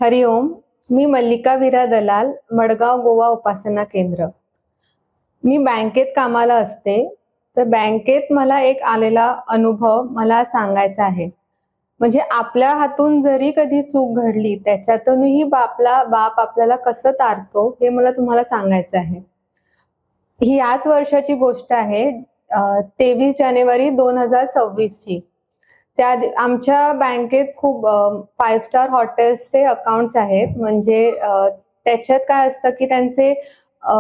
हरिओम. मी मल्लिका वीरा दलाल, मडगाव गोवा उपासना केंद्र. मी बँकेत कामाला असते. तर बँकेत मला एक आलेला अनुभव मला सांगायचा आहे. म्हणजे आपल्या हातून जरी कधी चूक घडली, त्याच्यातूनही आपला बाप आपल्याला कसं तारतो हे मला तुम्हाला सांगायचं आहे. ही याच वर्षाची गोष्ट आहे. 23 जानेवारी 2026 ची. आमच्या बँकेत खूप 5 स्टार हॉटेल्सचे अकाउंट्स आहेत. म्हणजे त्याच्यात काय असतं की त्यांचे अ,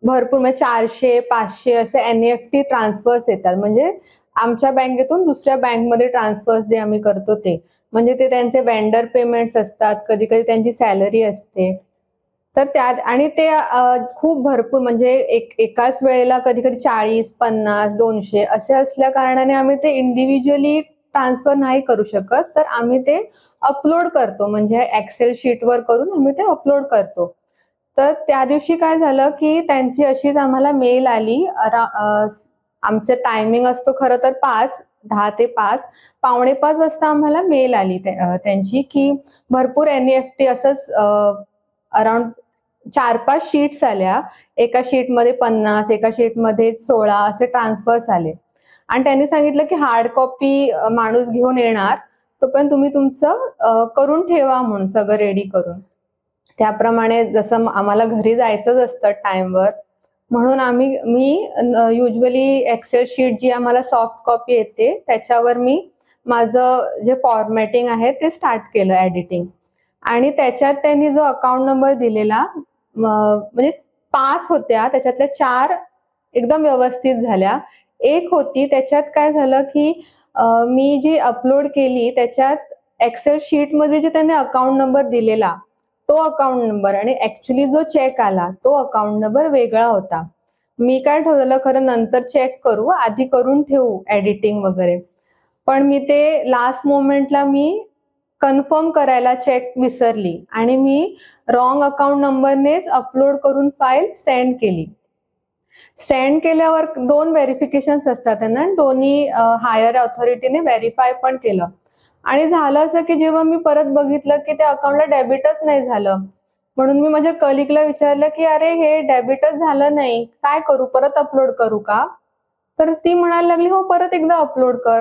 भरपूर म्हणजे 400-500 असे एन-ई-एफ-टी ट्रान्सफर्स येतात. म्हणजे आमच्या बँकेतून दुसऱ्या बँकमध्ये ट्रान्सफर्स जे आम्ही करतो ते. म्हणजे ते त्यांचे वेंडर पेमेंट्स असतात, कधी-कधी त्यांची सॅलरी असते. तर त्यात आणि ते खूप भरपूर म्हणजे एकाच वेळेला कधी-कधी 40, 50, 200 असे असल्या कारणाने आम्ही ते इंडिव्हिज्युअली ट्रान्सफर नाही करू शकत. तर आम्ही ते अपलोड करतो. म्हणजे एक्सेल शीटवर करून आम्ही ते अपलोड करतो. तर त्या दिवशी काय झालं, की त्यांची अशीच आम्हाला मेल आली. आमचं टायमिंग असतो खरं तर 5, 10 ते 5. पावणे 5 वाजता आम्हाला मेल आली त्यांची, की भरपूर एन-ई-एफ-टी असंच अराउंड 4-5 शीट्स आल्या. एका शीटमध्ये 50, एका शीटमध्ये 16 असे ट्रान्सफर्स आले. आणि त्यांनी सांगितलं, की हार्ड कॉपी माणूस घेऊन येणार, तोपर्यंत तुम्ही तुमचं करून ठेवा म्हणून सगळं रेडी करून. त्याप्रमाणे जसं आम्हाला घरी जायचंच असतं टाईमवर, म्हणून मी युजुअली एक्सेल शीट जी आम्हाला सॉफ्ट कॉपी येते, त्याच्यावर मी माझं जे फॉर्मॅटिंग आहे ते स्टार्ट केलं एडिटिंग. आणि त्याच्यात त्यांनी जो अकाउंट नंबर दिलेला म्हणजे 5 होत्या, त्याच्यातल्या 4 एकदम व्यवस्थित झाल्या. एक होती त्याच्यात काय झालं, की मी जी अपलोड केली त्याच्यात एक्सेल शीटमध्ये जे त्यांनी अकाउंट नंबर दिलेला, तो अकाउंट नंबर आणि ॲक्चुअली जो चेक आला, तो अकाउंट नंबर वेगळा होता. मी काय ठरवलं खरं नंतर चेक करू, आधी करून ठेवू एडिटिंग वगैरे. पण मी ते लास्ट मोमेंटला मी कन्फर्म करायला चेक विसरली आणि मी रॉंग अकाउंट नंबरनेच अपलोड करून फाईल सेंड केली. सेंड केल्यावर 2 व्हेरिफिकेशन्स असतात ना, दोन्ही हायर अथॉरिटीने व्हेरिफाय पण केलं. आणि झालं असं की जेव्हा मी परत बघितलं की त्या अकाउंटला डेबिटच नाही झालं. म्हणून मी माझ्या कलीगला विचारलं की "अरे हे डेबिटच झालं नाही. काय करू? परत अपलोड करू का?" तर ती म्हणायला लागली, "हो, परत एकदा अपलोड कर."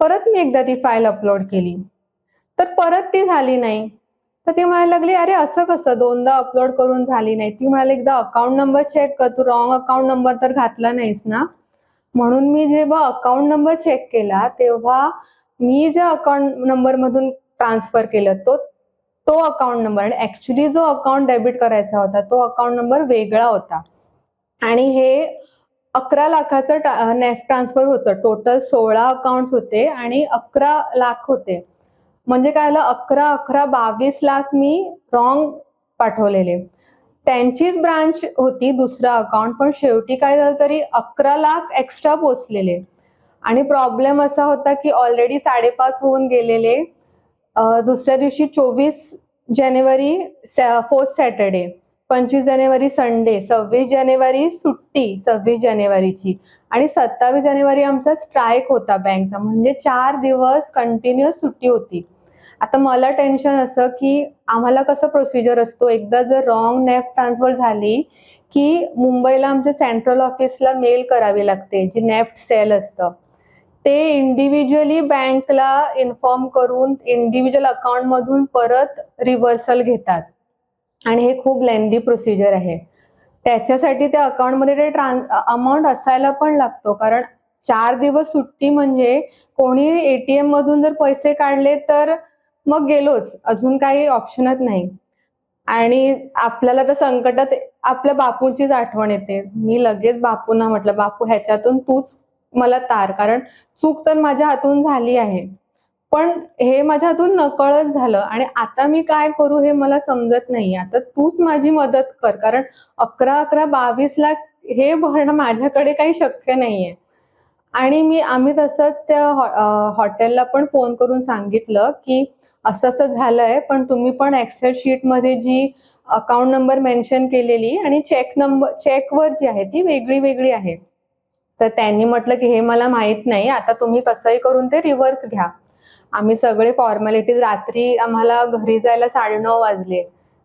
परत मी एकदा ती फाईल अपलोड केली. तर परत ती झाली नाही. तर ती म्हणायला लागली, "अरे असं कसं? 2दा अपलोड करून झाली नाही." ती म्हणाली, "एकदा अकाउंट नंबर चेक कर. तू रॉंग अकाउंट नंबर तर घातला नाहीस ना?" म्हणून मी जेव्हा अकाउंट नंबर चेक केला, तेव्हा मी ज्या अकाउंट नंबरमधून ट्रान्सफर केलं, तो तो अकाउंट नंबर आणि ॲक्चुअली जो अकाउंट डेबिट करायचा होता, तो अकाउंट नंबर वेगळा होता. आणि हे 11 लाखाचं नेफ्ट ट्रान्सफर होतं. टोटल 16 अकाउंट्स होते आणि 11 लाख होते. म्हणजे काय झालं 11-11 22 लाख मी रॉंग पाठवलेले. त्यांचीच ब्रांच होती दुसरं अकाउंट, पण शेवटी काय झालं तरी 11 लाख एक्स्ट्रा पोहोचलेले. आणि प्रॉब्लेम असा होता की ऑलरेडी 5.5 होऊन गेलेले. दुसऱ्या दिवशी 24 जानेवारी 4th सॅटर्डे, 25 जानेवारी संडे, 26 जानेवारी सुट्टी 26 जानेवारीची आणि 27 जानेवारी आमचा स्ट्राईक होता बँकचा. म्हणजे 4 दिवस कंटिन्युअस सुट्टी होती. आता मला टेन्शन असं की आम्हाला कसं प्रोसिजर असतो, एकदा जर रॉंग नेफ्ट ट्रान्सफर झाली की मुंबईला आमच्या सेंट्रल ऑफिसला मेल करावी लागते, जी नेफ्ट सेल असतं. ते इंडिव्हिज्युअली बँकला इन्फॉर्म करून इंडिव्हिज्युअल अकाउंटमधून परत रिव्हर्सल घेतात आणि हे खूप लेंदी प्रोसिजर आहे. त्याच्यासाठी त्या अकाउंटमध्ये ते अमाउंट असायला पण लागतो. कारण 4 दिवस सुट्टी म्हणजे कोणी एटीएम मधून जर पैसे काढले तर मग गेलोच. अजून काही ऑप्शनच नाही. आणि आपल्याला तर संकटात आपल्या बापूंचीच आठवण येते. मी लगेच बापूंना म्हटलं, "बापू ह्याच्यातून तूच मला तार. कारण चूक तर माझ्या हातून झाली आहे. पण हे माझ्या हातून नकळत झालं आणि आता मी काय करू हे मला समजत नाहीये. आता तूच माझी मदत कर. कारण 11-11 22 लाख हे भरणं माझ्याकडे काही शक्य नाहीये." आणि आम्ही तसंच त्या हॉटेलला पण फोन करून सांगितलं, की असं-असं झालंय, पण तुम्ही पण एक्सेल शीटमध्ये जी अकाउंट नंबर मेन्शन केलेली आणि चेकवर जी आहे ती वेगळी-वेगळी आहे. तर त्यांनी म्हटलं, की "हे मला माहीत नाही. आता तुम्ही कसंही करून ते रिव्हर्स घ्या." आम्ही सगळे फॉर्मॅलिटीज, रात्री आम्हाला घरी जायला 9:30 वाजले.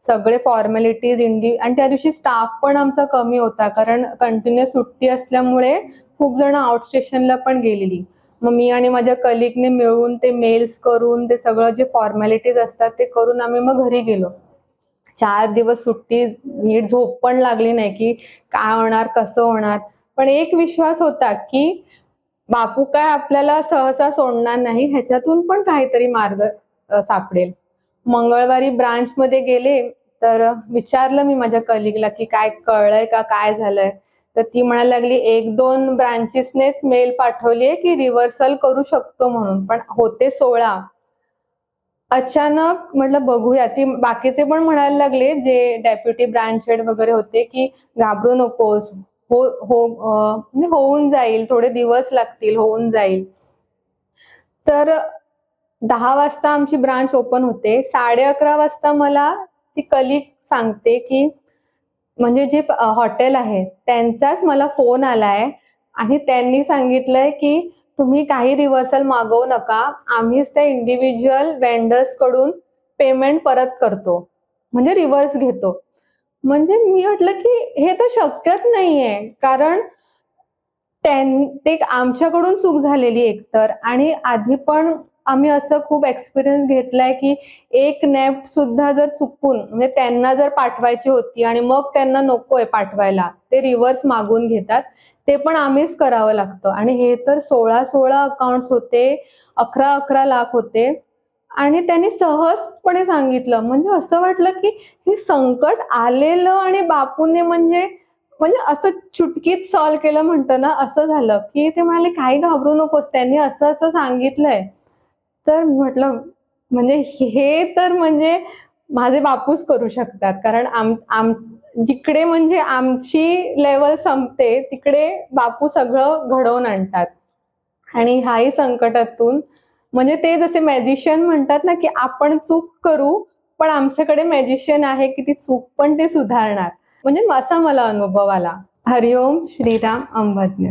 सगळे फॉर्मॅलिटीज आणि त्या दिवशी स्टाफ पण आमचा कमी होता, कारण कंटिन्युअस सुट्टी असल्यामुळे खूप जण आउट स्टेशनला पण गेलेली. मग मी आणि माझ्या कलिगने मिळून ते मेल्स करून, ते सगळं जे फॉर्मॅलिटीज असतात ते करून आम्ही मग घरी गेलो. 4 दिवस सुट्टी, नीट झोप पण लागली नाही की काय होणार, कसं होणार. पण एक विश्वास होता की बापू काय आपल्याला सहसा सोडणार नाही, ह्याच्यातून पण काहीतरी मार्ग सापडेल. मंगळवारी ब्रांचमध्ये गेले, तर विचारलं मी माझ्या कलिगला की काय कळलंय का, काय झालंय? तर ती म्हणायला लागली, 1-2 ब्रांचेसनेच मेल पाठवलीये की रिव्हर्सल करू शकतो म्हणून, पण होते 16. अचानक म्हटलं बघूया. बाकीचे पण म्हणायला लागले, जे डेप्युटी ब्रांच हेड वगैरे होते, की घाबरू नकोस. हो हो म्हणजे होऊन जाईल, थोडे दिवस लागतील, होऊन जाईल. तर 10 वाजता आमची ब्रांच ओपन होते. 11:30 वाजता मला ती कलीग सांगते, की म्हणजे जे हॉटेल आहे त्यांचाच मला फोन आलाय आणि त्यांनी सांगितलंय, की तुम्ही काही रिव्हर्सल मागवू नका. आम्हीच त्या इंडिव्हिज्युअल वेंडर्सकडून पेमेंट परत करतो. म्हणजे रिव्हर्स घेतो. म्हणजे मी म्हटलं, की हे तर शक्यच नाहीये. कारण ते आमच्याकडून चूक झालेली एकतर, आणि आधी पण आम्ही असं खूप एक्सपिरियन्स घेतलाय, की एक नेफ्ट सुद्धा जर चुकून म्हणजे त्यांना जर पाठवायची होती आणि मग त्यांना नकोय पाठवायला, ते रिव्हर्स मागून घेतात. ते पण आम्हीच करावं लागतं आणि हे तर 16-16 अकाउंट्स होते, 11-11 लाख होते आणि त्यांनी सहजपणे सांगितलं. म्हणजे असं वाटलं, की हे संकट आलेलं आणि बापूने म्हणजे म्हणजे असं चुटकीत सॉल्व्ह केलं म्हणतं ना, असं झालं, की ते म्हणाले, "काही घाबरू नकोस, त्यांनी असं-असं सांगितलंय." तर म्हटलं म्हणजे हे तर म्हणजे माझे बापूच करू शकतात. कारण आम आम जिकडे म्हणजे आमची लेव्हल संपते, तिकडे बापू सगळं घडवून आणतात. आणि ह्याही संकटातून म्हणजे ते जसे मॅजिशियन म्हणतात ना, की आपण चूक करू, पण आमच्याकडे मॅजिशियन आहे, की ती चूक पण ते सुधारणार. म्हणजे असा मला अनुभव आला. हरिओम श्रीराम अंबज्ञ.